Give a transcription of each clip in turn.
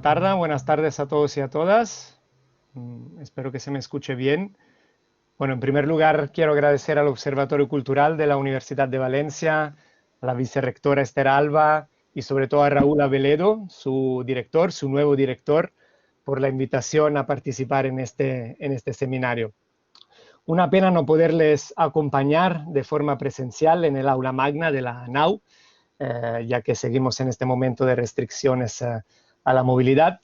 tarde, buenas tardes a todos y a todas. Espero que se me escuche bien. Bueno, en primer lugar, quiero agradecer al Observatorio Cultural de la Universidad de Valencia, a la vicerrectora Esther Alba y sobre todo a Raúl Aveledo, su director, su nuevo director, por la invitación a participar en este seminario. Una pena no poderles acompañar de forma presencial en el aula magna de la ANAU, ya que seguimos en este momento de restricciones a la movilidad.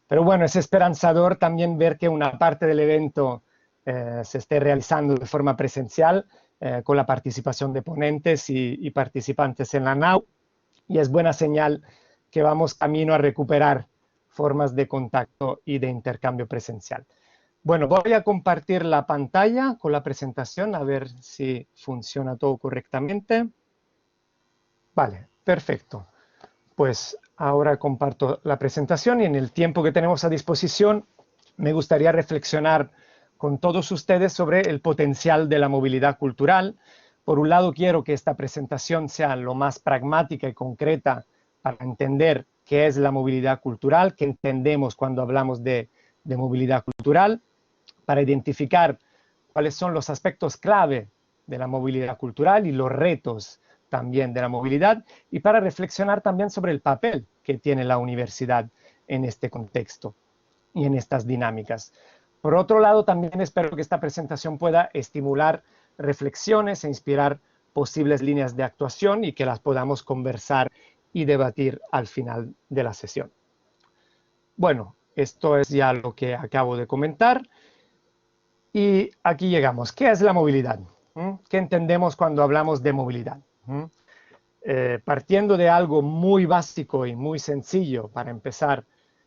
Pero bueno, es esperanzador también ver que una parte del evento se esté realizando de forma presencial con la participación de ponentes y participantes en la NAU, y es buena señal que vamos camino a recuperar formas de contacto y de intercambio presencial. Bueno, voy a compartir la pantalla con la presentación a ver si funciona todo correctamente. Vale, perfecto. Pues ahora comparto la presentación y en el tiempo que tenemos a disposición me gustaría reflexionar con todos ustedes sobre el potencial de la movilidad cultural. Por un lado, quiero que esta presentación sea lo más pragmática y concreta para entender qué es la movilidad cultural, qué entendemos cuando hablamos de movilidad cultural, para identificar cuáles son los aspectos clave de la movilidad cultural y los retos también de la movilidad, y para reflexionar también sobre el papel que tiene la universidad en este contexto y en estas dinámicas. Por otro lado, también espero que esta presentación pueda estimular reflexiones e inspirar posibles líneas de actuación y que las podamos conversar y debatir al final de la sesión. Bueno, esto es ya lo que acabo de comentar. Y aquí llegamos. ¿Qué es la movilidad? ¿Qué entendemos cuando hablamos de movilidad? Partiendo de algo muy básico y muy sencillo para empezar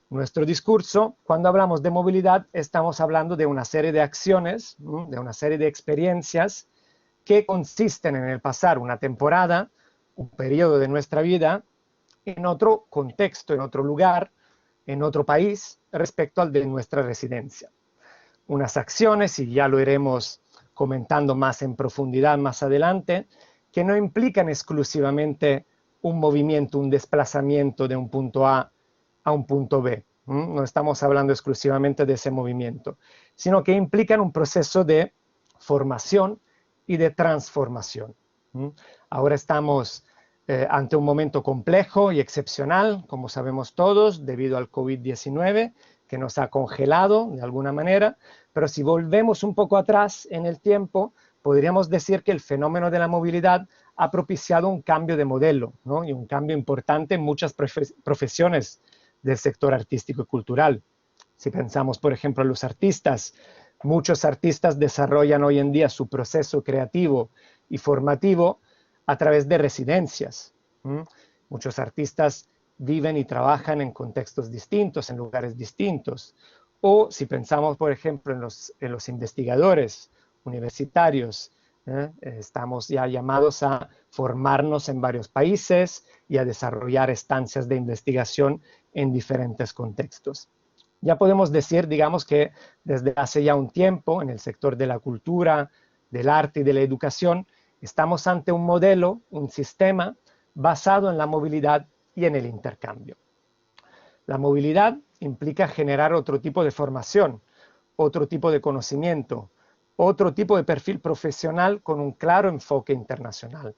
nuestro discurso, cuando hablamos de movilidad estamos hablando de una serie de acciones, de una serie de experiencias que consisten en el pasar una temporada, un periodo de nuestra vida, en otro contexto, en otro lugar, en otro país, respecto al de nuestra residencia. Unas acciones, y ya lo iremos comentando más en profundidad más adelante, que no implican exclusivamente un movimiento, un desplazamiento de un punto A un punto B. No estamos hablando exclusivamente de ese movimiento, sino que implican un proceso de formación y de transformación. Ahora estamos ante un momento complejo y excepcional, como sabemos todos, debido al COVID-19, que nos ha congelado de alguna manera, pero si volvemos un poco atrás en el tiempo, podríamos decir que el fenómeno de la movilidad ha propiciado un cambio de modelo, ¿no? Y un cambio importante en muchas profesiones del sector artístico y cultural. Si pensamos, por ejemplo, en los artistas, muchos artistas desarrollan hoy en día su proceso creativo y formativo a través de residencias. Muchos artistas viven y trabajan en contextos distintos, en lugares distintos. O si pensamos, por ejemplo, en los investigadores universitarios, estamos ya llamados a formarnos en varios países y a desarrollar estancias de investigación en diferentes contextos. Ya podemos decir, digamos, que desde hace ya un tiempo, en el sector de la cultura, del arte y de la educación, estamos ante un modelo, un sistema basado en la movilidad y en el intercambio. La movilidad implica generar otro tipo de formación, otro tipo de conocimiento, otro tipo de perfil profesional con un claro enfoque internacional.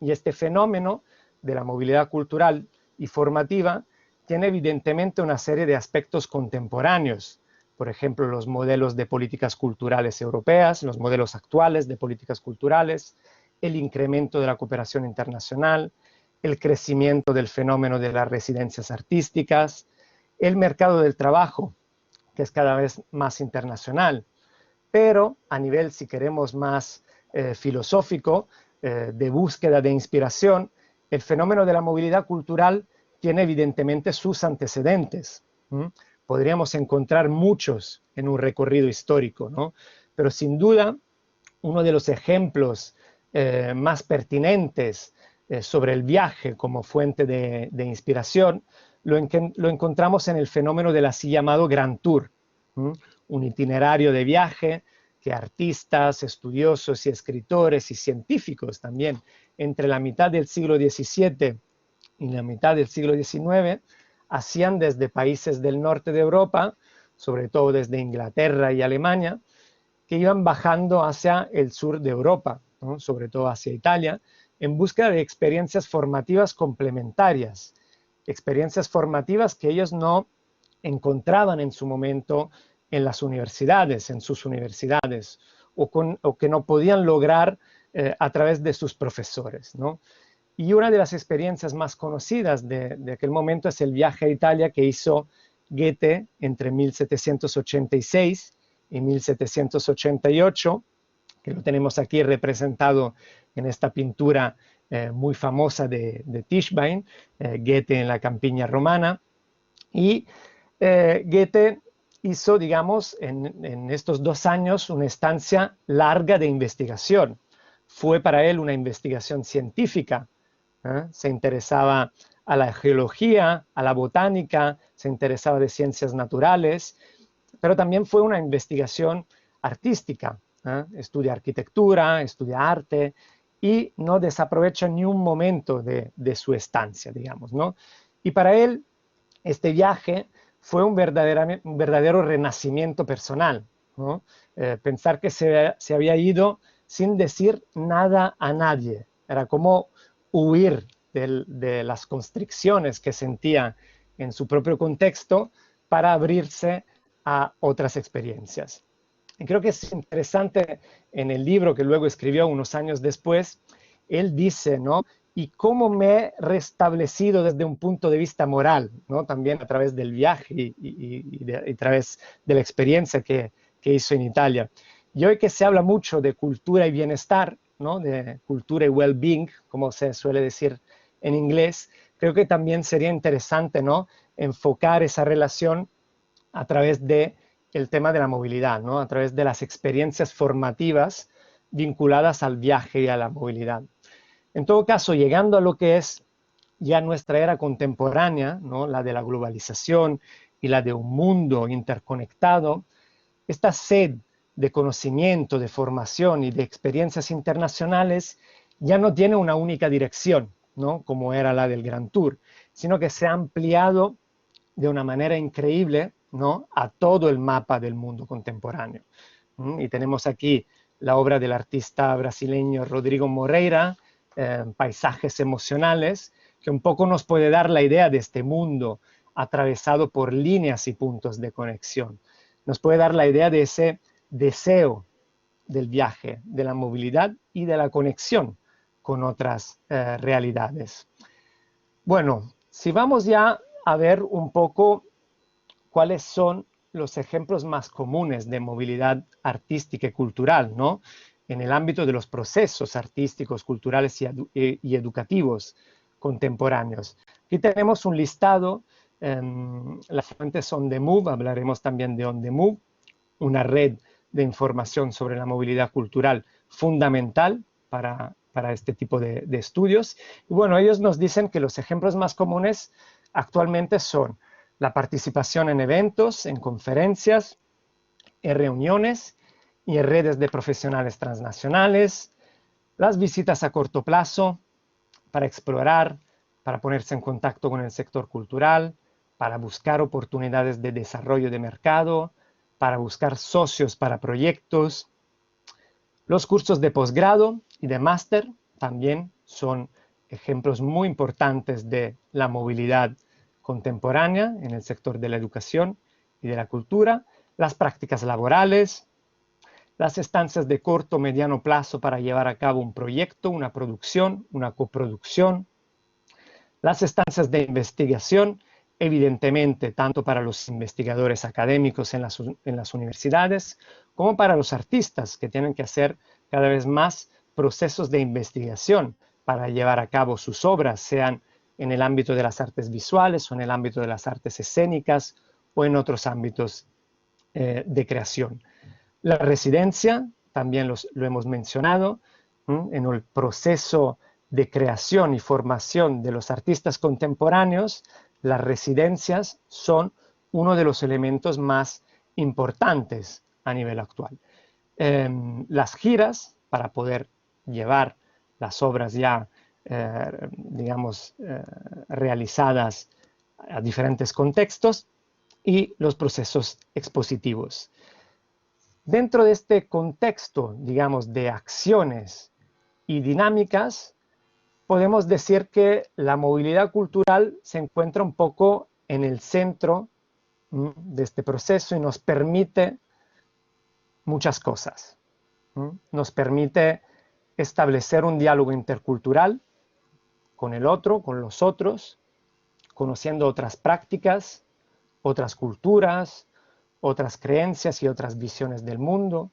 Y este fenómeno de la movilidad cultural y formativa tiene evidentemente una serie de aspectos contemporáneos. Por ejemplo, los modelos de políticas culturales europeas, los modelos actuales de políticas culturales, el incremento de la cooperación internacional, el crecimiento del fenómeno de las residencias artísticas, el mercado del trabajo, que es cada vez más internacional. Pero a nivel, si queremos, más filosófico, de búsqueda de inspiración, el fenómeno de la movilidad cultural tiene evidentemente sus antecedentes. Podríamos encontrar muchos en un recorrido histórico, ¿no? Pero sin duda, uno de los ejemplos más pertinentes sobre el viaje como fuente de inspiración lo encontramos en el fenómeno del así llamado Grand Tour, un itinerario de viaje que artistas, estudiosos y escritores y científicos también entre la mitad del siglo XVII y la mitad del siglo XIX hacían desde países del norte de Europa, sobre todo desde Inglaterra y Alemania, que iban bajando hacia el sur de Europa, ¿no? Sobre todo hacia Italia, en busca de experiencias formativas complementarias, experiencias formativas que ellos no encontraban en su momento en las universidades, en sus universidades, o que no podían lograr a través de sus profesores, ¿no? Y una de las experiencias más conocidas de aquel momento es el viaje a Italia que hizo Goethe entre 1786 y 1788, que lo tenemos aquí representado en esta pintura muy famosa de Tischbein, Goethe en la campiña romana. Y Goethe hizo, digamos, en estos 2 años una estancia larga de investigación. Fue para él una investigación científica. Se interesaba a la geología, a la botánica, se interesaba de ciencias naturales, pero también fue una investigación artística. Estudia arquitectura, estudia arte y no desaprovecha ni un momento de su estancia, digamos, ¿no? Y para él, este viaje fue un verdadero renacimiento personal, ¿no? Pensar que se había ido sin decir nada a nadie. Era como huir de las constricciones que sentía en su propio contexto para abrirse a otras experiencias. Y creo que es interesante en el libro que luego escribió unos años después, él dice, ¿no? Y cómo me he restablecido desde un punto de vista moral, ¿no? También a través del viaje y a través de la experiencia que hizo en Italia. Y hoy que se habla mucho de cultura y bienestar, ¿no? De cultura y well-being, como se suele decir en inglés, creo que también sería interesante, ¿no? Enfocar esa relación a través del tema de la movilidad, ¿no? A través de las experiencias formativas vinculadas al viaje y a la movilidad. En todo caso, llegando a lo que es ya nuestra era contemporánea, ¿no? La de la globalización y la de un mundo interconectado, esta sed de conocimiento, de formación y de experiencias internacionales ya no tiene una única dirección, ¿no? Como era la del Grand Tour, sino que se ha ampliado de una manera increíble, ¿no? A todo el mapa del mundo contemporáneo. Y tenemos aquí la obra del artista brasileño Rodrigo Moreira, Paisajes emocionales, que un poco nos puede dar la idea de este mundo atravesado por líneas y puntos de conexión. Nos puede dar la idea de ese deseo del viaje, de la movilidad y de la conexión con otras realidades. Bueno, si vamos ya a ver un poco cuáles son los ejemplos más comunes de movilidad artística y cultural, ¿no? En el ámbito de los procesos artísticos, culturales y educativos contemporáneos. Aquí tenemos un listado, las fuentes son On the Move, hablaremos también de On the Move, una red de información sobre la movilidad cultural fundamental para este tipo de estudios. Y bueno, ellos nos dicen que los ejemplos más comunes actualmente son la participación en eventos, en conferencias, en reuniones y en redes de profesionales transnacionales, las visitas a corto plazo para explorar, para ponerse en contacto con el sector cultural, para buscar oportunidades de desarrollo de mercado, para buscar socios para proyectos. Los cursos de posgrado y de máster también son ejemplos muy importantes de la movilidad contemporánea en el sector de la educación y de la cultura, las prácticas laborales, las estancias de corto o mediano plazo para llevar a cabo un proyecto, una producción, una coproducción, las estancias de investigación, evidentemente, tanto para los investigadores académicos en las universidades, como para los artistas que tienen que hacer cada vez más procesos de investigación para llevar a cabo sus obras, sean en el ámbito de las artes visuales o en el ámbito de las artes escénicas o en otros ámbitos de creación. La residencia, también lo hemos mencionado, en el proceso de creación y formación de los artistas contemporáneos, las residencias son uno de los elementos más importantes a nivel actual. Las giras, para poder llevar las obras ya, digamos, realizadas a diferentes contextos y los procesos expositivos. Dentro de este contexto, digamos, de acciones y dinámicas, podemos decir que la movilidad cultural se encuentra un poco en el centro de este proceso y nos permite muchas cosas. Nos permite establecer un diálogo intercultural con el otro, con los otros, conociendo otras prácticas, otras culturas, otras creencias y otras visiones del mundo.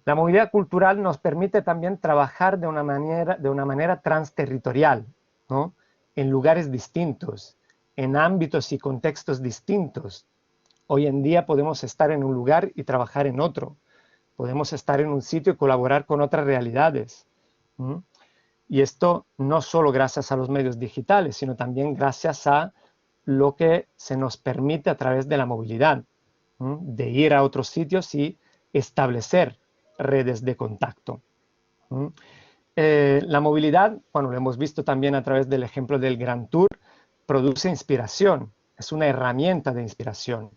La movilidad cultural nos permite también trabajar de una manera transterritorial, ¿no? En lugares distintos, en ámbitos y contextos distintos. Hoy en día podemos estar en un lugar y trabajar en otro. Podemos estar en un sitio y colaborar con otras realidades. Y esto no solo gracias a los medios digitales, sino también gracias a lo que se nos permite a través de la movilidad, de ir a otros sitios y establecer redes de contacto. La movilidad, bueno, lo hemos visto también a través del ejemplo del Grand Tour, produce inspiración, es una herramienta de inspiración.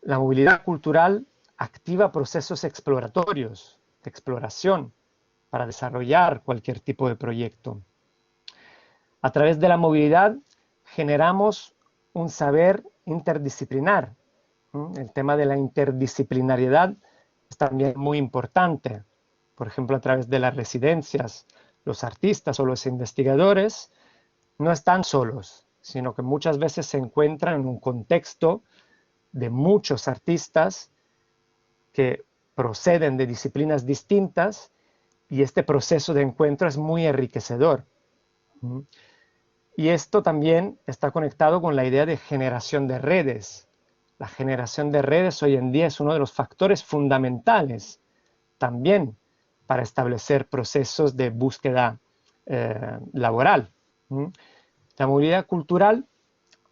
La movilidad cultural activa procesos exploratorios, de exploración, para desarrollar cualquier tipo de proyecto. A través de la movilidad generamos un saber interdisciplinar. El tema de la interdisciplinariedad es también muy importante. Por ejemplo, a través de las residencias, los artistas o los investigadores no están solos, sino que muchas veces se encuentran en un contexto de muchos artistas que proceden de disciplinas distintas y este proceso de encuentro es muy enriquecedor. Y esto también está conectado con la idea de generación de redes. La generación de redes hoy en día es uno de los factores fundamentales también para establecer procesos de búsqueda laboral. La movilidad cultural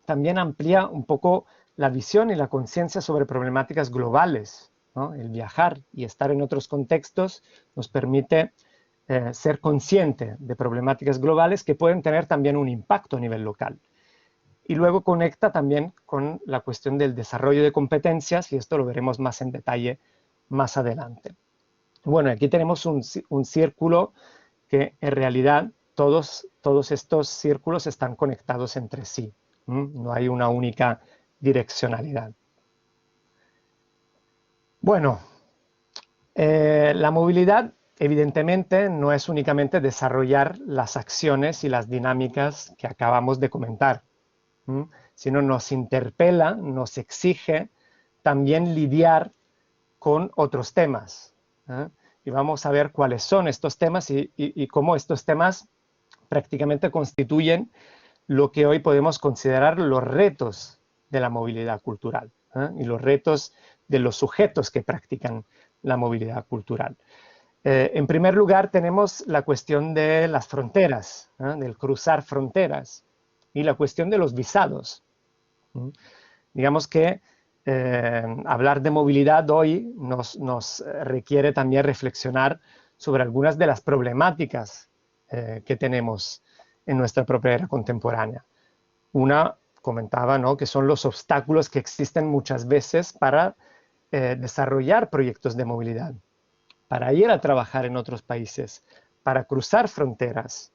también amplía un poco la visión y la conciencia sobre problemáticas globales, ¿no? El viajar y estar en otros contextos nos permite ser consciente de problemáticas globales que pueden tener también un impacto a nivel local. Y luego conecta también con la cuestión del desarrollo de competencias, y esto lo veremos más en detalle más adelante. Bueno, aquí tenemos un círculo que en realidad todos estos círculos están conectados entre sí. No hay una única direccionalidad. Bueno, la movilidad evidentemente no es únicamente desarrollar las acciones y las dinámicas que acabamos de comentar, sino nos interpela, nos exige también lidiar con otros temas. Y vamos a ver cuáles son estos temas y cómo estos temas prácticamente constituyen lo que hoy podemos considerar los retos de la movilidad cultural y los retos de los sujetos que practican la movilidad cultural. En primer lugar, tenemos la cuestión de las fronteras, del cruzar fronteras, y la cuestión de los visados. Digamos que hablar de movilidad hoy nos requiere también reflexionar sobre algunas de las problemáticas que tenemos en nuestra propia era contemporánea. Una, comentaba, ¿no?, que son los obstáculos que existen muchas veces para desarrollar proyectos de movilidad, para ir a trabajar en otros países, para cruzar fronteras.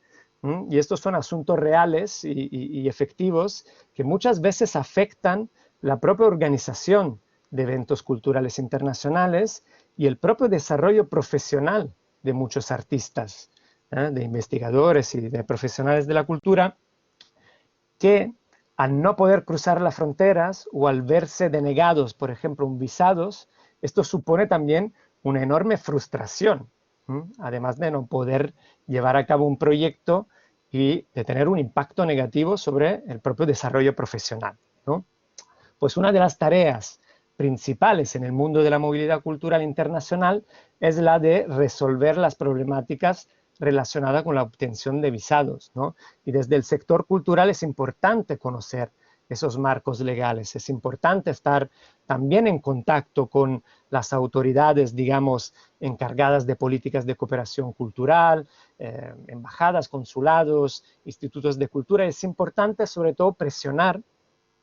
Y estos son asuntos reales y efectivos que muchas veces afectan la propia organización de eventos culturales internacionales y el propio desarrollo profesional de muchos artistas, de investigadores y de profesionales de la cultura, que al no poder cruzar las fronteras o al verse denegados, por ejemplo, un visados, esto supone también una enorme frustración, además de no poder llevar a cabo un proyecto y de tener un impacto negativo sobre el propio desarrollo profesional, ¿no? Pues una de las tareas principales en el mundo de la movilidad cultural internacional es la de resolver las problemáticas relacionadas con la obtención de visados, ¿no? Y desde el sector cultural es importante conocer esos marcos legales. Es importante estar también en contacto con las autoridades, digamos, encargadas de políticas de cooperación cultural, embajadas, consulados, institutos de cultura. Es importante, sobre todo, presionar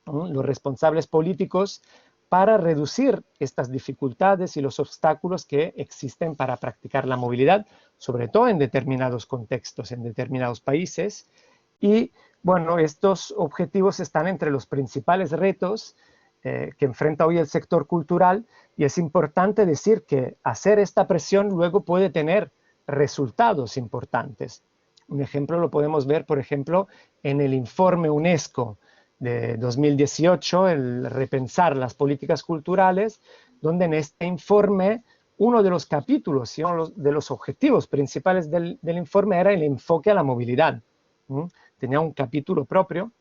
los responsables políticos para reducir estas dificultades y los obstáculos que existen para practicar la movilidad, sobre todo en determinados contextos, en determinados países. Y bueno, estos objetivos están entre los principales retos que enfrenta hoy el sector cultural, y es importante decir que hacer esta presión luego puede tener resultados importantes. Un ejemplo lo podemos ver, por ejemplo, en el informe UNESCO de 2018, el repensar las políticas culturales, donde en este informe uno de los capítulos y uno de los objetivos principales del informe era el enfoque a la movilidad. Tenía un capítulo propio,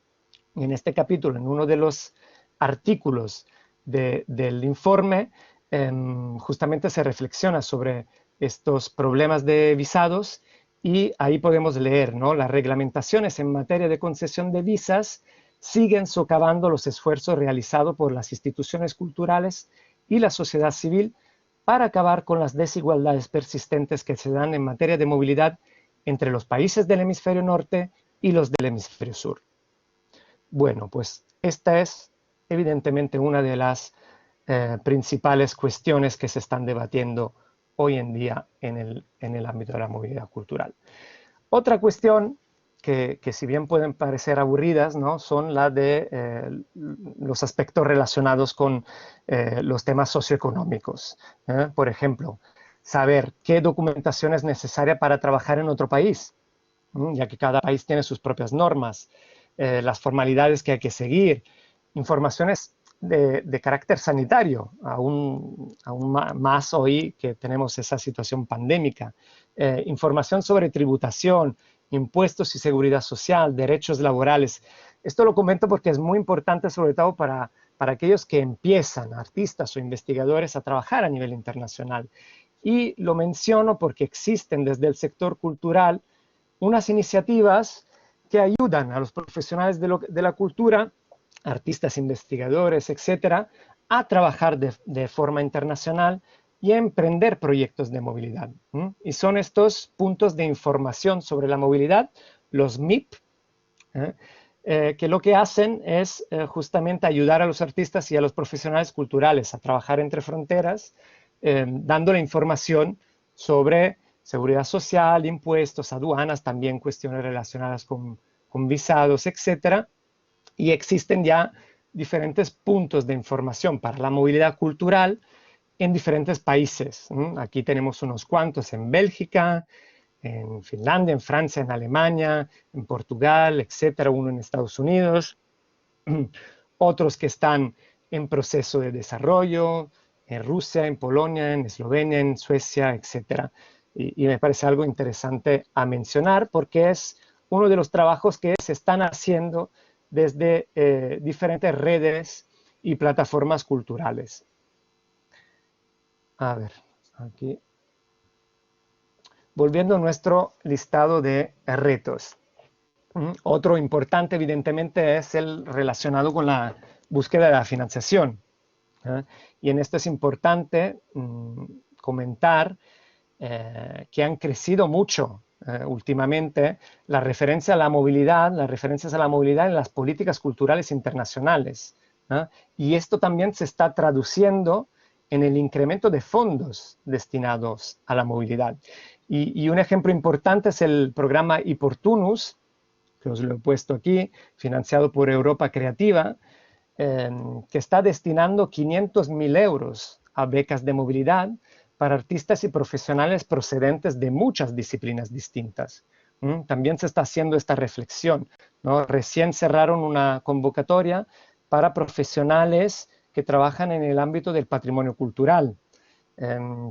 y en este capítulo, en uno de los artículos del informe, justamente se reflexiona sobre estos problemas de visados, y ahí podemos leer, ¿no? Las reglamentaciones en materia de concesión de visas siguen socavando los esfuerzos realizados por las instituciones culturales y la sociedad civil para acabar con las desigualdades persistentes que se dan en materia de movilidad entre los países del hemisferio norte y los del hemisferio sur. Bueno, pues esta es evidentemente una de las principales cuestiones que se están debatiendo hoy en día en el ámbito de la movilidad cultural. Otra cuestión que si bien pueden parecer aburridas, ¿no?, son las de los aspectos relacionados con los temas socioeconómicos. Por ejemplo, saber qué documentación es necesaria para trabajar en otro país, ya que cada país tiene sus propias normas, las formalidades que hay que seguir, informaciones de carácter sanitario, aún más hoy que tenemos esa situación pandémica, información sobre tributación, impuestos y seguridad social, derechos laborales. Esto lo comento porque es muy importante, sobre todo para aquellos que empiezan, artistas o investigadores, a trabajar a nivel internacional. Y lo menciono porque existen desde el sector cultural unas iniciativas que ayudan a los profesionales de la cultura, artistas, investigadores, etcétera, a trabajar de forma internacional y a emprender proyectos de movilidad. Y son estos puntos de información sobre la movilidad, los MIP, que lo que hacen es justamente ayudar a los artistas y a los profesionales culturales a trabajar entre fronteras, dándole información sobre seguridad social, impuestos, aduanas, también cuestiones relacionadas con visados, etcétera. Y existen ya diferentes puntos de información para la movilidad cultural en diferentes países. Aquí tenemos unos cuantos en Bélgica, en Finlandia, en Francia, en Alemania, en Portugal, etcétera, uno en Estados Unidos, otros que están en proceso de desarrollo, en Rusia, en Polonia, en Eslovenia, en Suecia, etcétera. Y me parece algo interesante a mencionar porque es uno de los trabajos que se están haciendo desde diferentes redes y plataformas culturales. A ver, aquí. Volviendo a nuestro listado de retos. Otro importante, evidentemente, es el relacionado con la búsqueda de la financiación. Y en esto es importante comentar que han crecido mucho últimamente las referencias a la movilidad en las políticas culturales internacionales. Y esto también se está traduciendo en el incremento de fondos destinados a la movilidad. Y un ejemplo importante es el programa Importunus, que os lo he puesto aquí, financiado por Europa Creativa, que está destinando 500.000 euros a becas de movilidad para artistas y profesionales procedentes de muchas disciplinas distintas. También se está haciendo esta reflexión, ¿no? Recién cerraron una convocatoria para profesionales que trabajan en el ámbito del patrimonio cultural.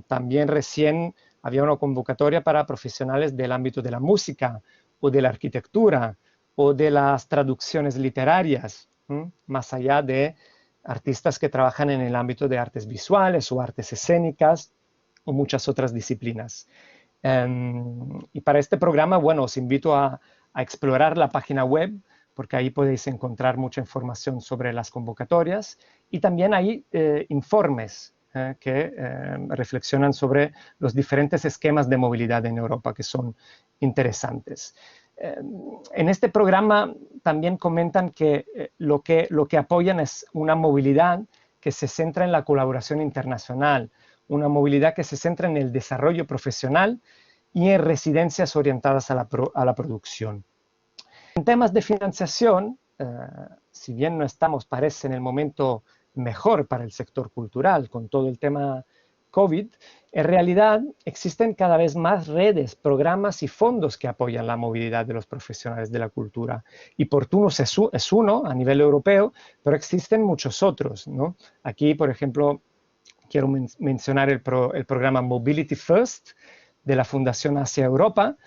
También recién había una convocatoria para profesionales del ámbito de la música o de la arquitectura o de las traducciones literarias, más allá de artistas que trabajan en el ámbito de artes visuales o artes escénicas o muchas otras disciplinas. Y para este programa, bueno, os invito a explorar la página web porque ahí podéis encontrar mucha información sobre las convocatorias y también hay informes que reflexionan sobre los diferentes esquemas de movilidad en Europa que son interesantes. En este programa también comentan que lo que apoyan es una movilidad que se centra en la colaboración internacional, una movilidad que se centra en el desarrollo profesional y en residencias orientadas a la producción. En temas de financiación, si bien no estamos, parece, en el momento mejor para el sector cultural con todo el tema COVID, en realidad existen cada vez más redes, programas y fondos que apoyan la movilidad de los profesionales de la cultura. Y Portunus es uno a nivel europeo, pero existen muchos otros, ¿no? Aquí, por ejemplo, quiero mencionar el programa Mobility First de la Fundación Asia Europa,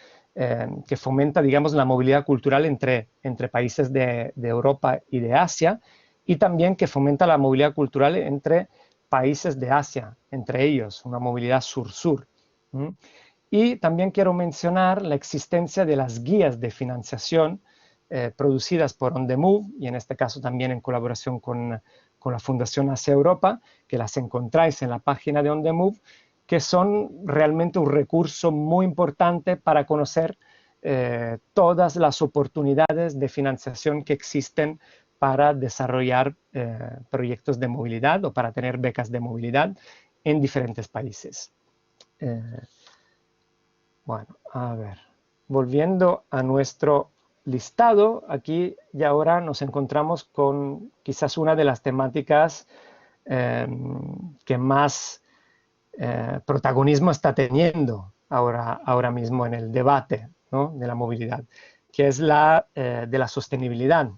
que fomenta, digamos, la movilidad cultural entre países de Europa y de Asia, y también que fomenta la movilidad cultural entre países de Asia, entre ellos, una movilidad sur-sur. Y también quiero mencionar la existencia de las guías de financiación producidas por On The Move, y en este caso también en colaboración con la Fundación Asia Europa, que las encontráis en la página de On The Move, que son realmente un recurso muy importante para conocer todas las oportunidades de financiación que existen para desarrollar proyectos de movilidad o para tener becas de movilidad en diferentes países. Bueno, a ver, volviendo a nuestro listado, aquí y ahora nos encontramos con quizás una de las temáticas que más protagonismo está teniendo ahora mismo en el debate, ¿no?, de la movilidad, que es la de la sostenibilidad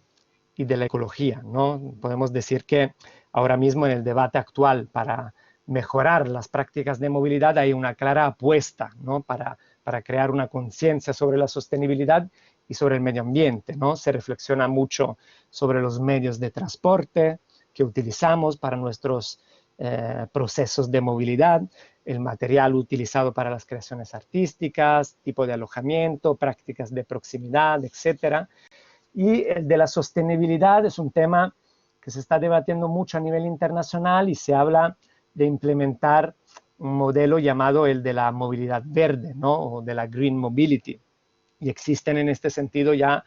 y de la ecología, ¿no? Podemos decir que ahora mismo en el debate actual para mejorar las prácticas de movilidad hay una clara apuesta, ¿no?, para crear una conciencia sobre la sostenibilidad y sobre el medio ambiente, ¿no? Se reflexiona mucho sobre los medios de transporte que utilizamos para nuestros procesos de movilidad, el material utilizado para las creaciones artísticas, tipo de alojamiento, prácticas de proximidad, etcétera. Y el de la sostenibilidad es un tema que se está debatiendo mucho a nivel internacional y se habla de implementar un modelo llamado el de la movilidad verde, ¿no?, o de la Green Mobility. Y existen en este sentido ya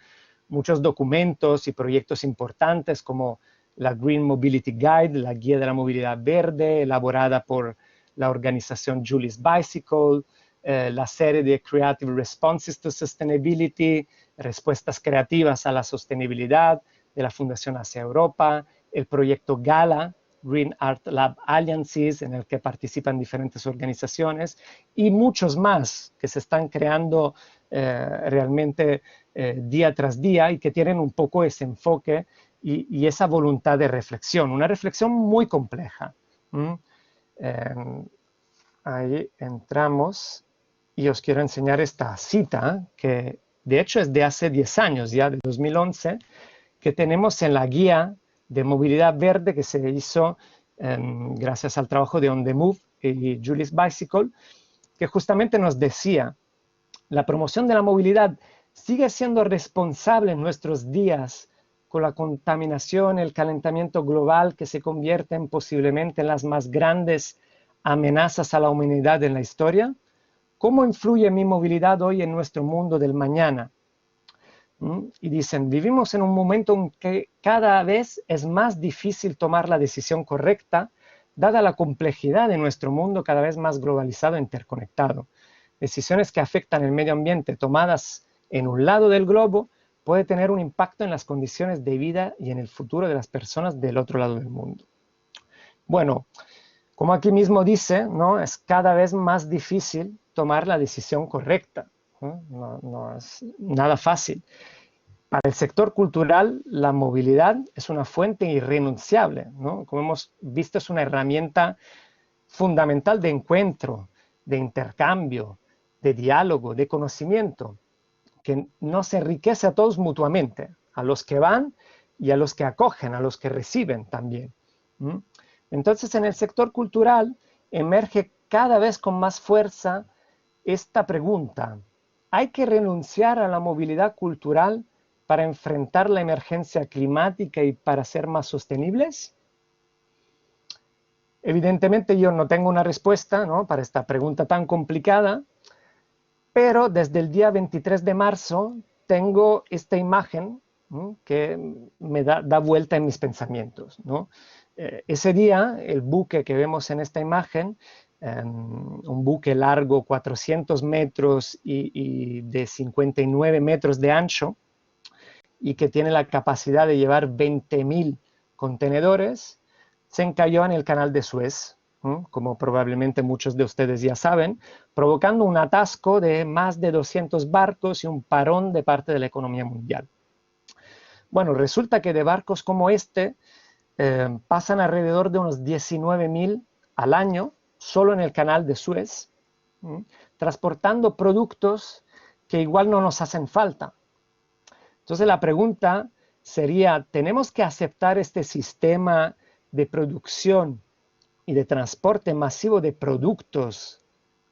muchos documentos y proyectos importantes como la Green Mobility Guide, la Guía de la Movilidad Verde, elaborada por la organización Julie's Bicycle, la serie de Creative Responses to Sustainability, respuestas creativas a la sostenibilidad de la Fundación Asia Europa, el proyecto GALA, Green Art Lab Alliances, en el que participan diferentes organizaciones, y muchos más que se están creando realmente día tras día y que tienen un poco ese enfoque y esa voluntad de reflexión, una reflexión muy compleja. Ahí entramos y os quiero enseñar esta cita que de hecho es de hace 10 años ya, de 2011, que tenemos en la guía de movilidad verde que se hizo gracias al trabajo de On The Move y Julie's Bicycle, que justamente nos decía: la promoción de la movilidad sigue siendo responsable en nuestros días con la contaminación, el calentamiento global que se convierten posiblemente en las más grandes amenazas a la humanidad en la historia. ¿Cómo influye mi movilidad hoy en nuestro mundo del mañana? Y dicen, vivimos en un momento en que cada vez es más difícil tomar la decisión correcta, dada la complejidad de nuestro mundo cada vez más globalizado e interconectado. Decisiones que afectan el medio ambiente tomadas en un lado del globo puede tener un impacto en las condiciones de vida y en el futuro de las personas del otro lado del mundo. Bueno, como aquí mismo dice, ¿no?, es cada vez más difícil tomar la decisión correcta. No es nada fácil. Para el sector cultural, la movilidad es una fuente irrenunciable, ¿no? Como hemos visto, es una herramienta fundamental de encuentro, de intercambio, de diálogo, de conocimiento, que nos enriquece a todos mutuamente, a los que van y a los que acogen, a los que reciben también. Entonces, en el sector cultural emerge cada vez con más fuerza esta pregunta: ¿hay que renunciar a la movilidad cultural para enfrentar la emergencia climática y para ser más sostenibles? Evidentemente yo no tengo una respuesta, ¿no?, para esta pregunta tan complicada, pero desde el día 23 de marzo tengo esta imagen, ¿no?, que me da vuelta en mis pensamientos, ¿no? Ese día, el buque que vemos en esta imagen, un buque largo 400 metros y de 59 metros de ancho, y que tiene la capacidad de llevar 20.000 contenedores, se encalló en el canal de Suez, como probablemente muchos de ustedes ya saben, provocando un atasco de más de 200 barcos y un parón de parte de la economía mundial. Bueno, resulta que de barcos como este pasan alrededor de unos 19.000 al año, solo en el canal de Suez, transportando productos que igual no nos hacen falta. Entonces la pregunta sería, ¿tenemos que aceptar este sistema de producción y de transporte masivo de productos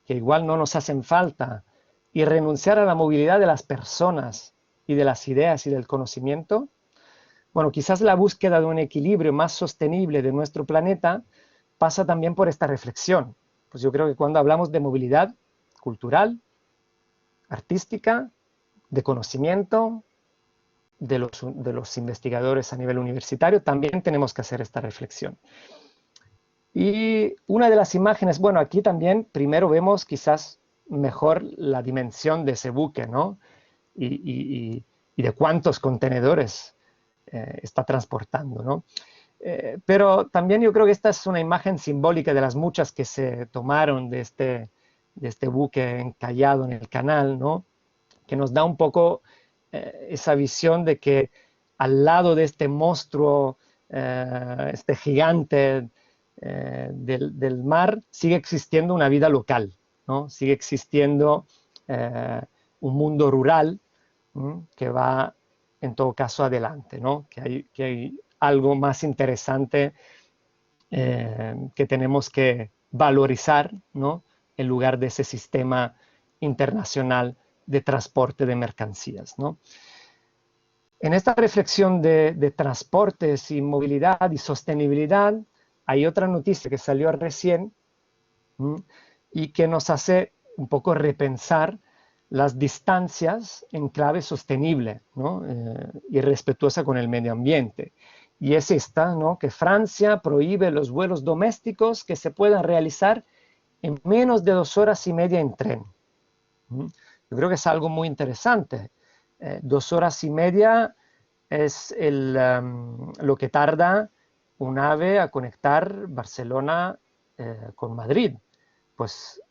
que igual no nos hacen falta y renunciar a la movilidad de las personas y de las ideas y del conocimiento? Bueno, quizás la búsqueda de un equilibrio más sostenible de nuestro planeta pasa también por esta reflexión. Pues yo creo que cuando hablamos de movilidad cultural, artística, de conocimiento, de los investigadores a nivel universitario, también tenemos que hacer esta reflexión. Y una de las imágenes, bueno, aquí también primero vemos quizás mejor la dimensión de ese buque, ¿no? Y de cuántos contenedores está transportando, ¿no? Pero también yo creo que esta es una imagen simbólica de las muchas que se tomaron de este buque encallado en el canal, ¿no?, que nos da un poco esa visión de que al lado de este monstruo, este gigante del mar, sigue existiendo una vida local, ¿no? Sigue existiendo un mundo rural que va en todo caso adelante, ¿no? Que hay algo más interesante que tenemos que valorizar, ¿no?, en lugar de ese sistema internacional de transporte de mercancías, ¿no? En esta reflexión de transportes y movilidad y sostenibilidad, hay otra noticia que salió recién y que nos hace un poco repensar las distancias en clave sostenible, ¿no?, y respetuosa con el medio ambiente. Y es esta, ¿no?, que Francia prohíbe los vuelos domésticos que se puedan realizar en menos de 2 horas y media en tren. Yo creo que es algo muy interesante. 2 horas y media es lo que tarda un AVE a conectar Barcelona con Madrid. Pues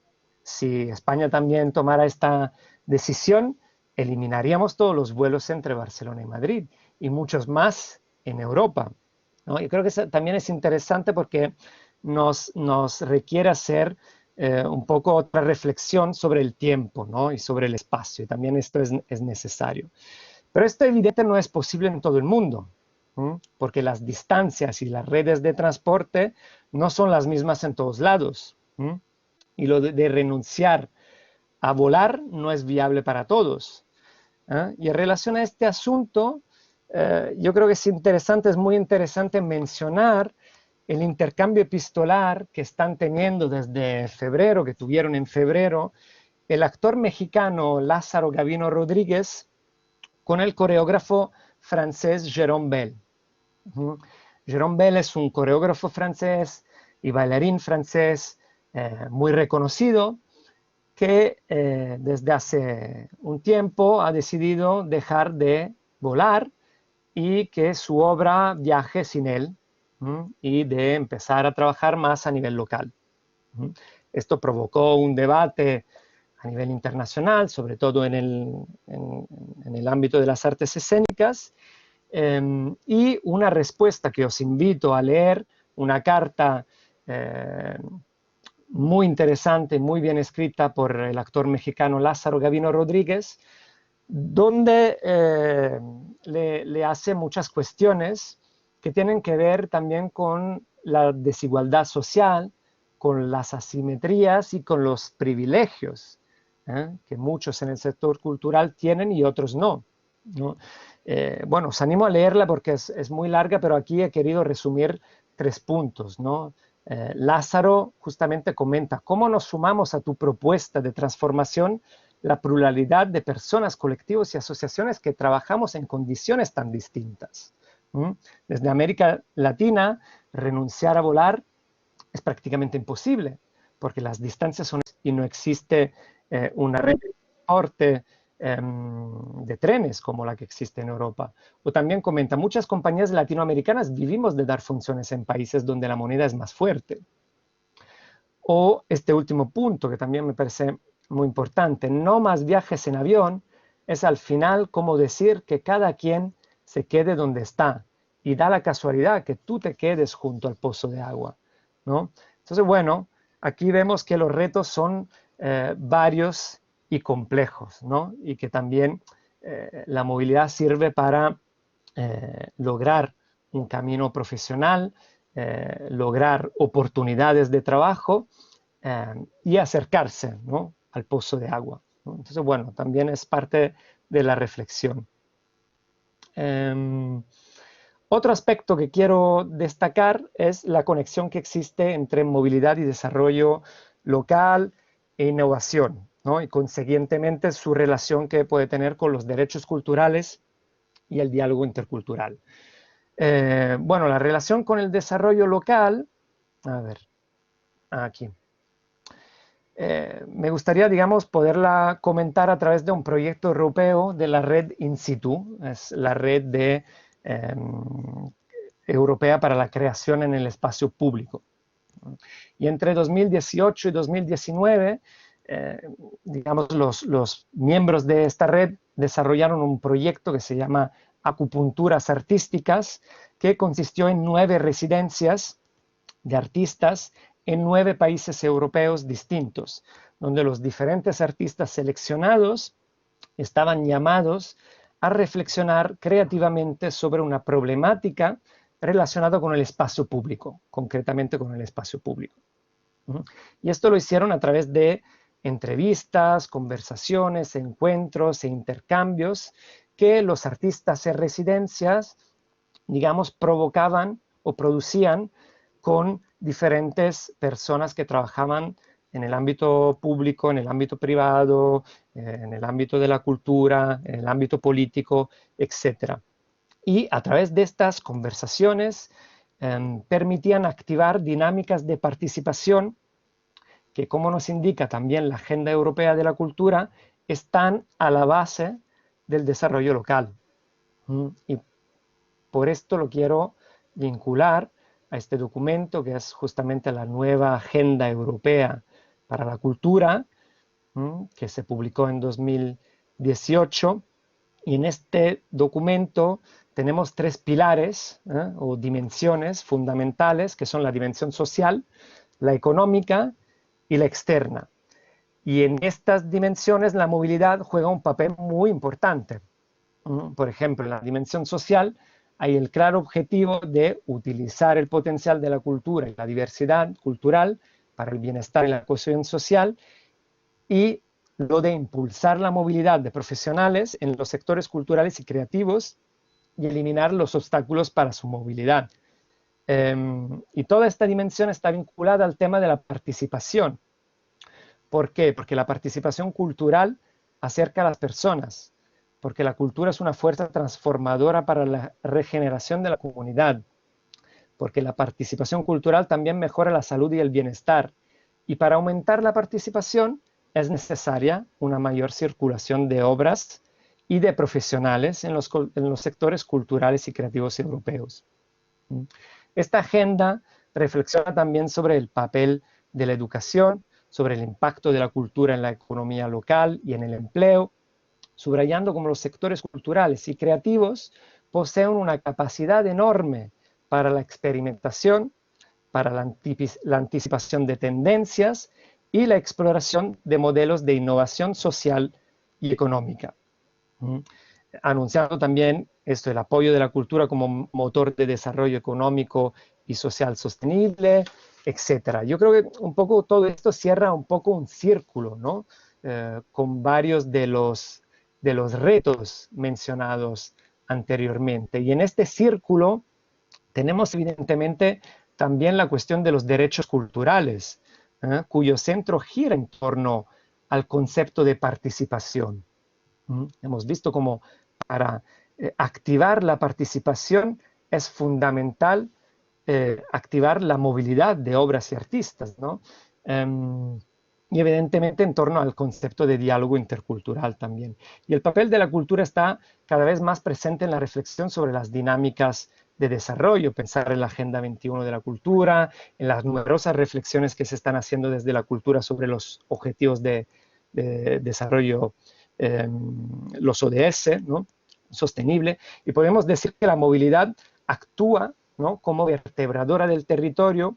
si España también tomara esta decisión, eliminaríamos todos los vuelos entre Barcelona y Madrid y muchos más en Europa, ¿no? Yo creo que también es interesante porque nos requiere hacer un poco otra reflexión sobre el tiempo, ¿no?, y sobre el espacio. Y también esto es necesario. Pero esto evidentemente no es posible en todo el mundo, porque las distancias y las redes de transporte no son las mismas en todos lados. Y lo de renunciar a volar no es viable para todos. Y en relación a este asunto, yo creo que es muy interesante mencionar el intercambio epistolar que están teniendo desde febrero, que tuvieron en febrero, el actor mexicano Lázaro Gavino Rodríguez con el coreógrafo francés Jérôme Bel. Jérôme Bel es un coreógrafo francés y bailarín francés muy reconocido, que desde hace un tiempo ha decidido dejar de volar y que su obra viaje sin él, y de empezar a trabajar más a nivel local. Esto provocó un debate a nivel internacional, sobre todo en el ámbito de las artes escénicas, y una respuesta que os invito a leer, una carta muy interesante, muy bien escrita por el actor mexicano Lázaro Gavino Rodríguez, donde le hace muchas cuestiones que tienen que ver también con la desigualdad social, con las asimetrías y con los privilegios que muchos en el sector cultural tienen y otros no, ¿no? Bueno, os animo a leerla porque es muy larga, pero aquí he querido resumir 3 puntos, ¿no? Lázaro justamente comenta, ¿cómo nos sumamos a tu propuesta de transformación la pluralidad de personas, colectivos y asociaciones que trabajamos en condiciones tan distintas? ¿Mm? Desde América Latina, renunciar a volar es prácticamente imposible, porque las distancias son y no existe una red de transporte de trenes como la que existe en Europa. O también comenta, muchas compañías latinoamericanas vivimos de dar funciones en países donde la moneda es más fuerte. O este último punto, que también me parece muy importante, no más viajes en avión, es al final como decir que cada quien se quede donde está y da la casualidad que tú te quedes junto al pozo de agua, ¿no? Entonces, bueno, aquí vemos que los retos son varios y complejos, ¿no? Y que también la movilidad sirve para lograr un camino profesional, lograr oportunidades de trabajo y acercarse, ¿no?, al pozo de agua, ¿no? Entonces, bueno, también es parte de la reflexión. Otro aspecto que quiero destacar es la conexión que existe entre movilidad y desarrollo local e innovación, ¿no? Y consiguientemente su relación que puede tener con los derechos culturales y el diálogo intercultural. Bueno, la relación con el desarrollo local, a ver, aquí. Me gustaría, digamos, poderla comentar a través de un proyecto europeo de la red In Situ, es la red europea para la creación en el espacio público. Y entre 2018 y 2019, digamos, los miembros de esta red desarrollaron un proyecto que se llama Acupunturas Artísticas, que consistió en 9 residencias de artistas en 9 países europeos distintos, donde los diferentes artistas seleccionados estaban llamados a reflexionar creativamente sobre una problemática relacionada con el espacio público, concretamente con el espacio público. Y esto lo hicieron a través de entrevistas, conversaciones, encuentros e intercambios que los artistas en residencias, digamos, provocaban o producían con diferentes personas que trabajaban en el ámbito público, en el ámbito privado, en el ámbito de la cultura, en el ámbito político, etc. Y a través de estas conversaciones permitían activar dinámicas de participación que, como nos indica también la Agenda Europea de la Cultura, están a la base del desarrollo local. Y por esto lo quiero vincular a este documento, que es justamente la nueva Agenda Europea para la Cultura, que se publicó en 2018. Y en este documento tenemos 3 pilares o dimensiones fundamentales, que son la dimensión social, la económica y la externa. Y en estas dimensiones la movilidad juega un papel muy importante. Por ejemplo, en la dimensión social hay el claro objetivo de utilizar el potencial de la cultura y la diversidad cultural para el bienestar y la cohesión social, y lo de impulsar la movilidad de profesionales en los sectores culturales y creativos y eliminar los obstáculos para su movilidad. Y toda esta dimensión está vinculada al tema de la participación. ¿Por qué? Porque la participación cultural acerca a las personas, porque la cultura es una fuerza transformadora para la regeneración de la comunidad, porque la participación cultural también mejora la salud y el bienestar. Y para aumentar la participación es necesaria una mayor circulación de obras y de profesionales en los sectores culturales y creativos europeos. Esta agenda reflexiona también sobre el papel de la educación, sobre el impacto de la cultura en la economía local y en el empleo, subrayando cómo los sectores culturales y creativos poseen una capacidad enorme para la experimentación, para la anticipación de tendencias y la exploración de modelos de innovación social y económica. Anunciando también esto, el apoyo de la cultura como motor de desarrollo económico y social sostenible, etcétera. Yo creo que un poco todo esto cierra un poco un círculo, ¿no? Con varios de los retos mencionados anteriormente. Y en este círculo tenemos evidentemente también la cuestión de los derechos culturales, cuyo centro gira en torno al concepto de participación. Hemos visto cómo para activar la participación es fundamental activar la movilidad de obras y artistas, ¿no? Y evidentemente en torno al concepto de diálogo intercultural también. Y el papel de la cultura está cada vez más presente en la reflexión sobre las dinámicas de desarrollo, pensar en la Agenda 21 de la cultura, en las numerosas reflexiones que se están haciendo desde la cultura sobre los objetivos de desarrollo, los ODS, ¿no? Sostenible, y podemos decir que la movilidad actúa, ¿no?, como vertebradora del territorio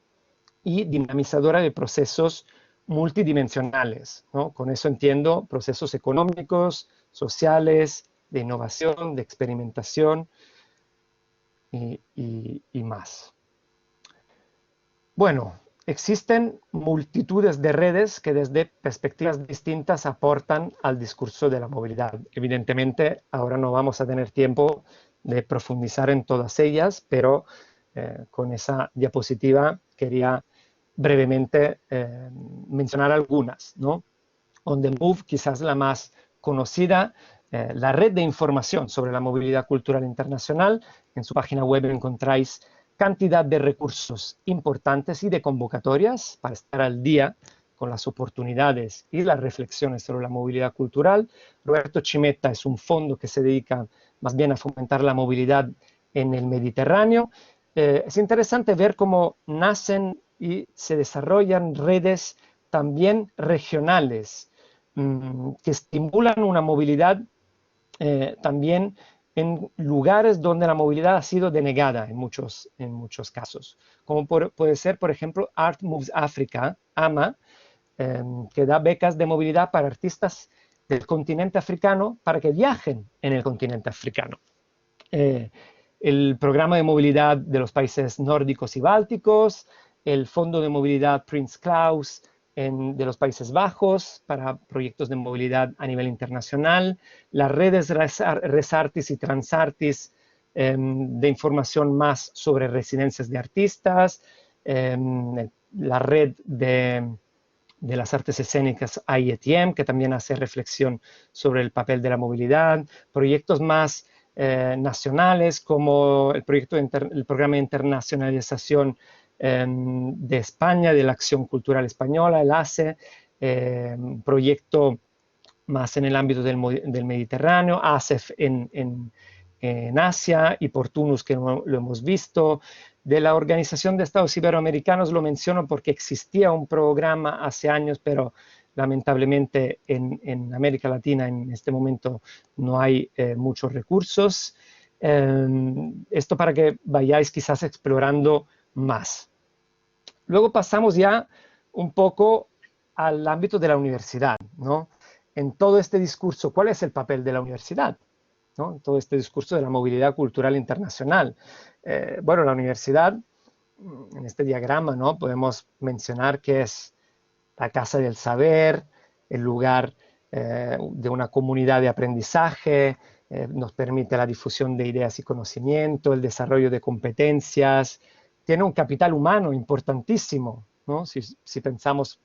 y dinamizadora de procesos multidimensionales, ¿no? Con eso entiendo procesos económicos, sociales, de innovación, de experimentación y más. Bueno, existen multitudes de redes que desde perspectivas distintas aportan al discurso de la movilidad. Evidentemente, ahora no vamos a tener tiempo de profundizar en todas ellas, pero con esa diapositiva quería brevemente mencionar algunas, ¿no? On the Move, quizás la más conocida, la red de información sobre la movilidad cultural internacional. En su página web encontráis cantidad de recursos importantes y de convocatorias para estar al día con las oportunidades y las reflexiones sobre la movilidad cultural. Roberto Chimetta es un fondo que se dedica más bien a fomentar la movilidad en el Mediterráneo. Es interesante ver cómo nacen y se desarrollan redes también regionales que estimulan una movilidad también en lugares donde la movilidad ha sido denegada en muchos casos, como puede ser, por ejemplo, Art Moves Africa, AMA, que da becas de movilidad para artistas del continente africano para que viajen en el continente africano. El programa de movilidad de los países nórdicos y bálticos, el Fondo de Movilidad Prins Claus de los Países Bajos para proyectos de movilidad a nivel internacional, las redes Resartis y Transartis de información más sobre residencias de artistas, la red de las artes escénicas IETM, que también hace reflexión sobre el papel de la movilidad, proyectos más nacionales como el programa de internacionalización de España, de la Acción Cultural Española, el ACE, proyecto más en el ámbito del Mediterráneo, ACEF en Asia y Portunus, que lo hemos visto. De la Organización de Estados Iberoamericanos lo menciono porque existía un programa hace años, pero lamentablemente en América Latina en este momento no hay muchos recursos. Esto para que vayáis quizás explorando más. Luego pasamos ya un poco al ámbito de la universidad, ¿no? En todo este discurso, ¿cuál es el papel de la universidad? ¿No? En todo este discurso de la movilidad cultural internacional. Bueno, la universidad, en este diagrama, ¿no?, podemos mencionar que es la casa del saber, el lugar de una comunidad de aprendizaje, nos permite la difusión de ideas y conocimiento, el desarrollo de competencias, tiene un capital humano importantísimo, ¿no? Si pensamos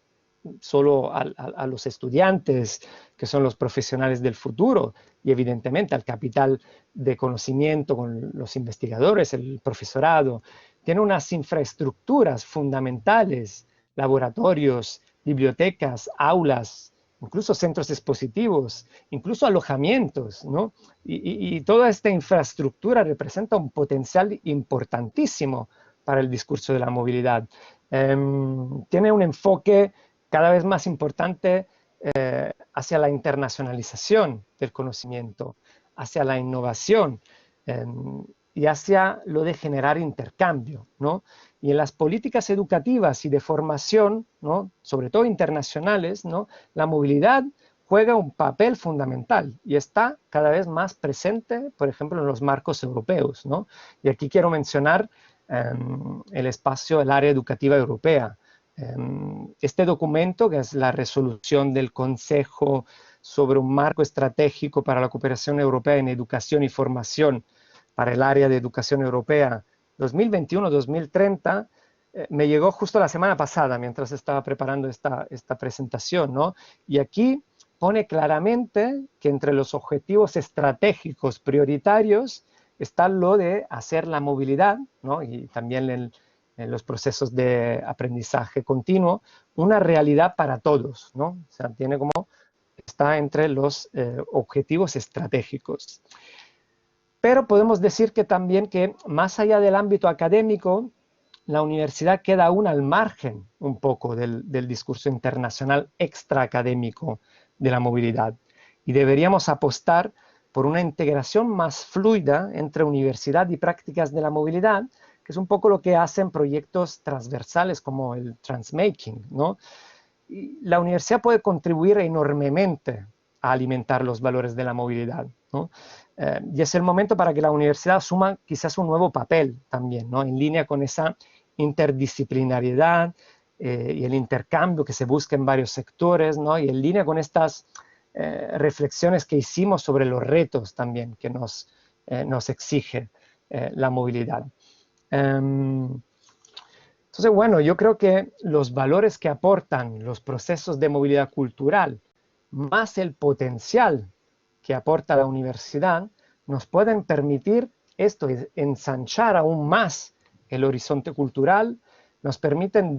solo a los estudiantes, que son los profesionales del futuro, y evidentemente al capital de conocimiento con los investigadores, el profesorado, tiene unas infraestructuras fundamentales, laboratorios, bibliotecas, aulas, incluso centros expositivos, incluso alojamientos, ¿no? Y toda esta infraestructura representa un potencial importantísimo para el discurso de la movilidad. Tiene un enfoque cada vez más importante hacia la internacionalización del conocimiento, hacia la innovación y hacia lo de generar intercambio, ¿no? Y en las políticas educativas y de formación, ¿no?, sobre todo internacionales, ¿no?, la movilidad juega un papel fundamental y está cada vez más presente, por ejemplo, en los marcos europeos, ¿no? Y aquí quiero mencionar el espacio, el área educativa europea. Este documento, que es la resolución del Consejo sobre un marco estratégico para la cooperación europea en educación y formación para el área de educación europea 2021-2030, me llegó justo la semana pasada mientras estaba preparando esta presentación, ¿no? Y aquí pone claramente que entre los objetivos estratégicos prioritarios está lo de hacer la movilidad, ¿no? Y también en los procesos de aprendizaje continuo, una realidad para todos, ¿no? O sea, está entre los objetivos estratégicos. Pero podemos decir que también que más allá del ámbito académico, la universidad queda aún al margen un poco del discurso internacional extraacadémico de la movilidad. Y deberíamos apostar por una integración más fluida entre universidad y prácticas de la movilidad, que es un poco lo que hacen proyectos transversales como el Transmaking, ¿no? Y la universidad puede contribuir enormemente a alimentar los valores de la movilidad, ¿no? Y es el momento para que la universidad asuma quizás un nuevo papel también, ¿no? En línea con esa interdisciplinariedad y el intercambio que se busca en varios sectores, ¿no? Y en línea con estas reflexiones que hicimos sobre los retos también que nos exige la movilidad. Entonces, bueno, yo creo que los valores que aportan los procesos de movilidad cultural, más el potencial que aporta la universidad, nos pueden permitir esto, ensanchar aún más el horizonte cultural, nos permiten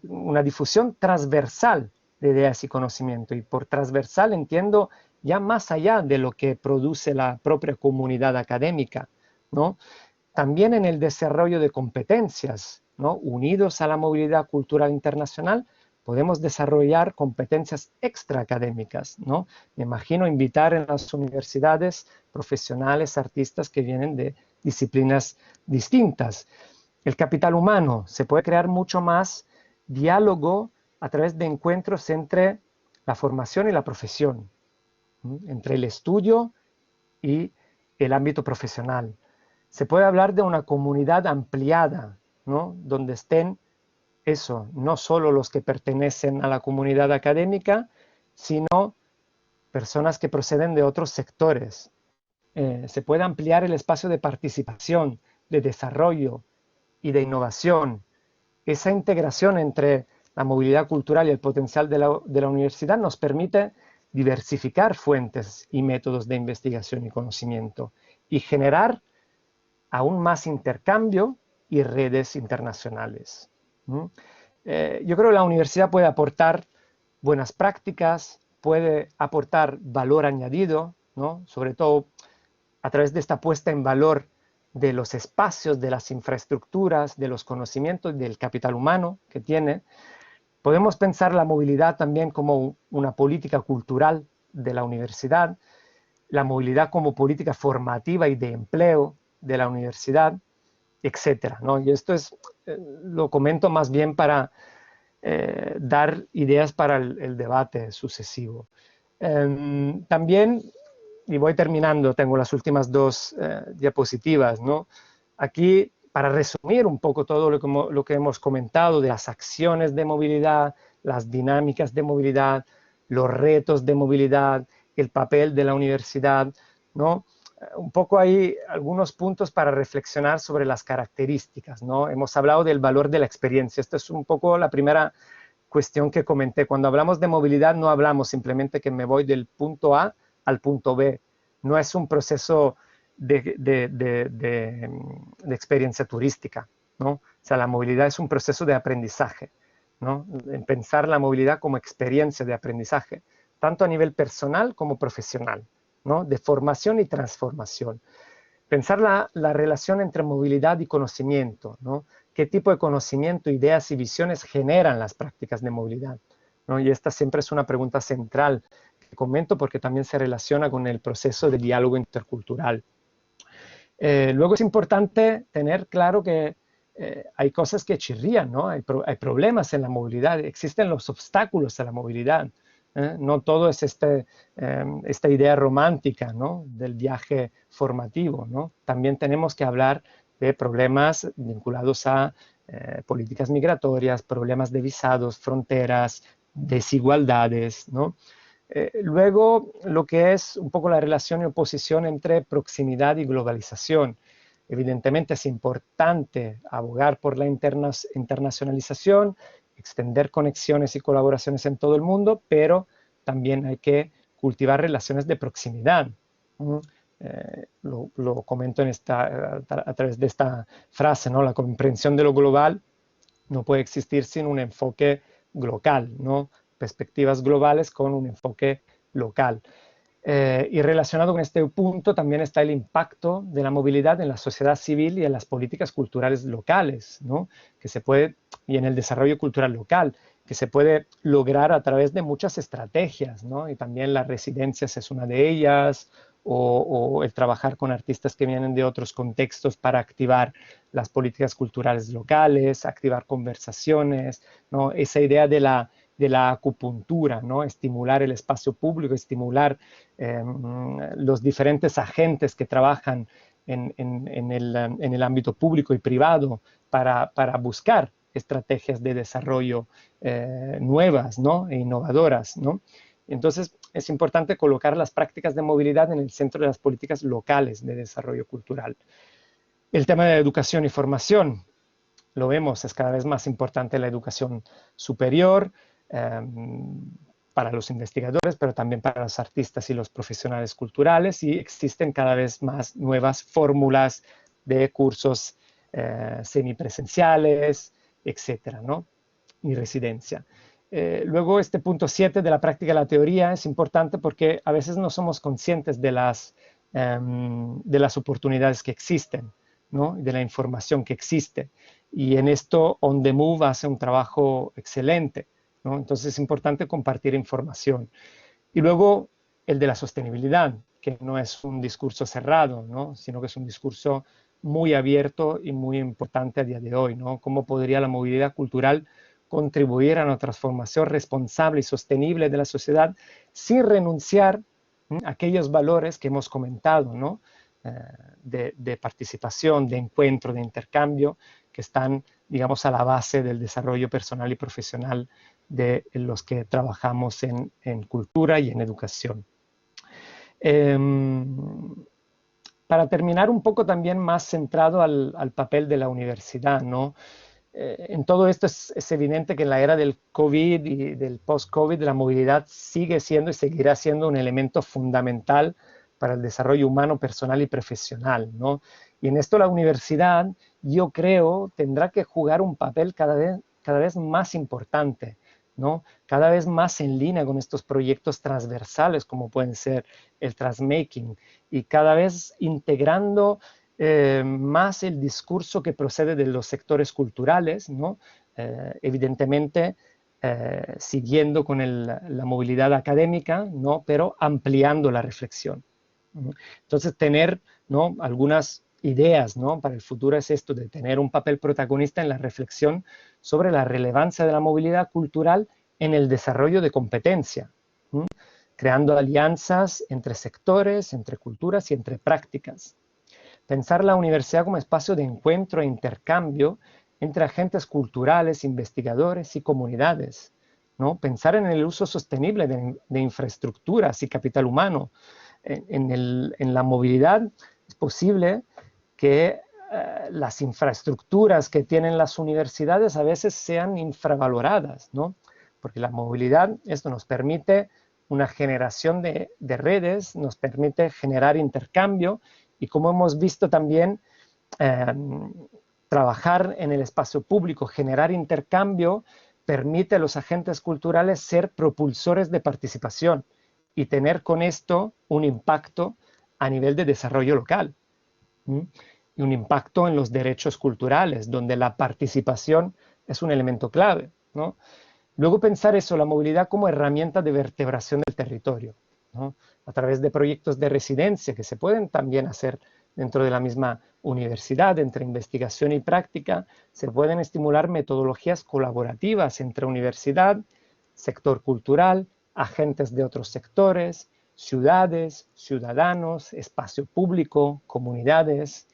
una difusión transversal de ideas y conocimiento. Y por transversal entiendo ya más allá de lo que produce la propia comunidad académica, ¿no? También en el desarrollo de competencias, ¿no? Unidos a la movilidad cultural internacional, podemos desarrollar competencias extraacadémicas, ¿no? Me imagino invitar en las universidades profesionales, artistas que vienen de disciplinas distintas. El capital humano, se puede crear mucho más diálogo a través de encuentros entre la formación y la profesión, ¿sí? Entre el estudio y el ámbito profesional. Se puede hablar de una comunidad ampliada, ¿no? Donde estén no solo los que pertenecen a la comunidad académica, sino personas que proceden de otros sectores. Se puede ampliar el espacio de participación, de desarrollo y de innovación. Esa integración entre la movilidad cultural y el potencial de la universidad nos permite diversificar fuentes y métodos de investigación y conocimiento y generar aún más intercambio y redes internacionales. Yo creo que la universidad puede aportar buenas prácticas, puede aportar valor añadido, ¿no? Sobre todo a través de esta puesta en valor de los espacios, de las infraestructuras, de los conocimientos, del capital humano que tiene. Podemos pensar la movilidad también como una política cultural de la universidad, la movilidad como política formativa y de empleo de la universidad, etcétera, ¿no? Y esto lo comento más bien para dar ideas para el debate sucesivo. También, y voy terminando, tengo las últimas dos diapositivas, ¿no? Aquí, para resumir un poco todo lo que hemos comentado de las acciones de movilidad, las dinámicas de movilidad, los retos de movilidad, el papel de la universidad, ¿no? Un poco hay algunos puntos para reflexionar sobre las características, ¿no? Hemos hablado del valor de la experiencia. Esta es un poco la primera cuestión que comenté. Cuando hablamos de movilidad no hablamos simplemente que me voy del punto A al punto B. No es un proceso de experiencia turística, ¿no? O sea, la movilidad es un proceso de aprendizaje, ¿no? En pensar la movilidad como experiencia de aprendizaje, tanto a nivel personal como profesional, ¿no? De formación y transformación. Pensar la relación entre movilidad y conocimiento, ¿no? ¿Qué tipo de conocimiento, ideas y visiones generan las prácticas de movilidad, ¿no? Y esta siempre es una pregunta central que comento porque también se relaciona con el proceso de diálogo intercultural. Luego es importante tener claro que hay cosas que chirrían, ¿no? Hay problemas en la movilidad, existen los obstáculos a la movilidad. No todo es esta idea romántica, ¿no? Del viaje formativo, ¿no? También tenemos que hablar de problemas vinculados a políticas migratorias, problemas de visados, fronteras, desigualdades, ¿no? Luego, lo que es un poco la relación y oposición entre proximidad y globalización. Evidentemente es importante abogar por la internacionalización, extender conexiones y colaboraciones en todo el mundo, pero también hay que cultivar relaciones de proximidad. Lo comento a través de esta frase, ¿no? La comprensión de lo global no puede existir sin un enfoque local, ¿no? Perspectivas globales con un enfoque local. Y relacionado con este punto también está el impacto de la movilidad en la sociedad civil y en las políticas culturales locales, ¿no? Que se puede, y en el desarrollo cultural local, que se puede lograr a través de muchas estrategias, ¿no? Y también las residencias es una de ellas, o el trabajar con artistas que vienen de otros contextos para activar las políticas culturales locales, activar conversaciones, ¿no? Esa idea de la acupuntura, ¿no? Estimular el espacio público, estimular los diferentes agentes que trabajan en el ámbito público y privado para buscar estrategias de desarrollo nuevas, ¿no? E innovadoras, ¿no? Entonces, es importante colocar las prácticas de movilidad en el centro de las políticas locales de desarrollo cultural. El tema de la educación y formación, lo vemos, es cada vez más importante la educación superior para los investigadores, pero también para los artistas y los profesionales culturales, y existen cada vez más nuevas fórmulas de cursos semipresenciales, etcétera, ¿no? Y residencia. Luego, este punto 7 de la práctica de la teoría es importante porque a veces no somos conscientes de las oportunidades que existen, ¿no? De la información que existe. Y en esto On the Move hace un trabajo excelente, ¿no? Entonces es importante compartir información. Y luego el de la sostenibilidad, que no es un discurso cerrado, ¿no? Sino que es un discurso muy abierto y muy importante a día de hoy, ¿no? ¿Cómo podría la movilidad cultural contribuir a una transformación responsable y sostenible de la sociedad sin renunciar a aquellos valores que hemos comentado, ¿no? De participación, de encuentro, de intercambio, que están, digamos, a la base del desarrollo personal y profesional de los que trabajamos en cultura y en educación. Para terminar, un poco también más centrado al papel de la universidad, ¿no? En todo esto es evidente que en la era del COVID y del post-COVID la movilidad sigue siendo y seguirá siendo un elemento fundamental para el desarrollo humano, personal y profesional, ¿no? Y en esto la universidad, yo creo, tendrá que jugar un papel cada vez más importante, ¿no? Cada vez más en línea con estos proyectos transversales como pueden ser el Transmaking y cada vez integrando más el discurso que procede de los sectores culturales, ¿no? Evidentemente siguiendo con la movilidad académica, ¿no? Pero ampliando la reflexión. Entonces, tener, ¿no? Algunas ideas, ¿no? Para el futuro es esto de tener un papel protagonista en la reflexión sobre la relevancia de la movilidad cultural en el desarrollo de competencia, ¿sí? Creando alianzas entre sectores, entre culturas y entre prácticas. Pensar la universidad como espacio de encuentro e intercambio entre agentes culturales, investigadores y comunidades, ¿no? Pensar en el uso sostenible de infraestructuras y capital humano. En la movilidad es posible que las infraestructuras que tienen las universidades a veces sean infravaloradas, ¿no? Porque la movilidad, esto nos permite una generación de redes, nos permite generar intercambio y como hemos visto también, trabajar en el espacio público, generar intercambio, permite a los agentes culturales ser propulsores de participación y tener con esto un impacto a nivel de desarrollo local. Y un impacto en los derechos culturales, donde la participación es un elemento clave, ¿no? Luego pensar eso, la movilidad como herramienta de vertebración del territorio, ¿no? A través de proyectos de residencia que se pueden también hacer dentro de la misma universidad, entre investigación y práctica, se pueden estimular metodologías colaborativas entre universidad, sector cultural, agentes de otros sectores, ciudades, ciudadanos, espacio público, comunidades.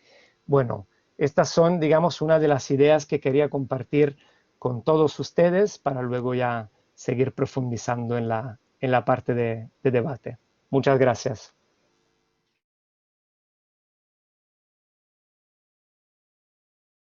Bueno, estas son, digamos, una de las ideas que quería compartir con todos ustedes para luego ya seguir profundizando en la parte de debate. Muchas gracias.